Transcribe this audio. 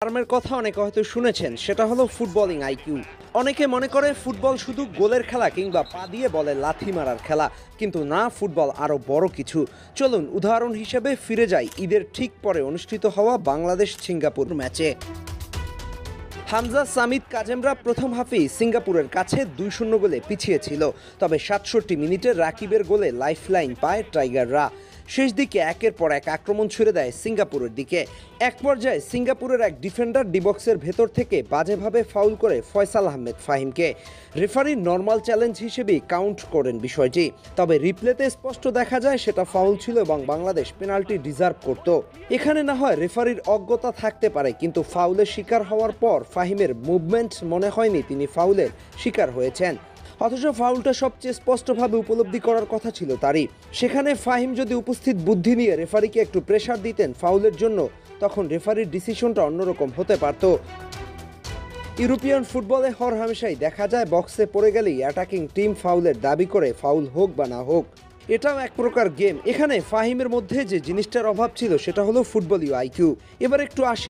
টার্মের কথা অনেকে হয়তো শুনেছেন, সেটা হলো ফুটবলিং আইকিউ। অনেকে মনে করে ফুটবল শুধু গোলের খেলা কিংবা পা দিয়ে বলে লাথি মারার খেলা, কিন্তু না, ফুটবল আরও বড় কিছু। চলুন উদাহরণ হিসেবে ফিরে যাই ঈদের ঠিক পরে অনুষ্ঠিত হওয়া বাংলাদেশ সিঙ্গাপুর ম্যাচে। হামজা সামিদ কাজেমরা প্রথম হাফেই সিঙ্গাপুরের কাছে 2-0 গোলে পিছিয়ে ছিল, তবে 67 মিনিটে রাকিবের গোলে লাইফলাইন পায় টাইগাররা। শেষ দিকে একের পর এক আক্রমণ ছুড়ে দেয় সিঙ্গাপুরের দিকে। এক পর্যায়ে সিঙ্গাপুরের এক ডিফেন্ডার ডিবক্সের ভেতর থেকে বাজেভাবে ফাউল করে ফয়সাল আহমেদ ফাহিমকে। রেফারি নর্মাল চ্যালেঞ্জ হিসেবেই কাউন্ট করেন বিষয়টি, তবে রিপ্লেতে স্পষ্ট দেখা যায় সেটা ফাউল ছিল এবং বাংলাদেশ পেনাল্টি ডিজার্ভ করত। এখানে না হয় রেফারির অজ্ঞতা থাকতে পারে, কিন্তু ফাউলের শিকার হওয়ার পর ফাহিমের মুভমেন্ট মনে হয়নি তিনি ফাউলের শিকার হয়েছেন। অথচ ফাউলটা সবচেয়ে স্পষ্টভাবে উপলব্ধি করার কথা ছিল তারই। সেখানে ফাহিম যদি উপস্থিত বুদ্ধি নিয়ে রেফারিকে একটু প্রেসার দিতেন ফাউলের জন্য, তখন রেফারির ডিসিশনটা অন্যরকম হতে পারত। ইউরোপিয়ান ফুটবলে হরহামেশাই দেখা যায় বক্সে পড়ে গেলেই অ্যাটাকিং টিম ফাউলের দাবি করে, ফাউল হোক বা না হোক। এটাও এক প্রকার গেম। এখানে ফাহিমের মধ্যে যে জিনিসটার অভাব ছিল সেটা হলো ফুটবলীয় আইকিউ। এবার একটু আসি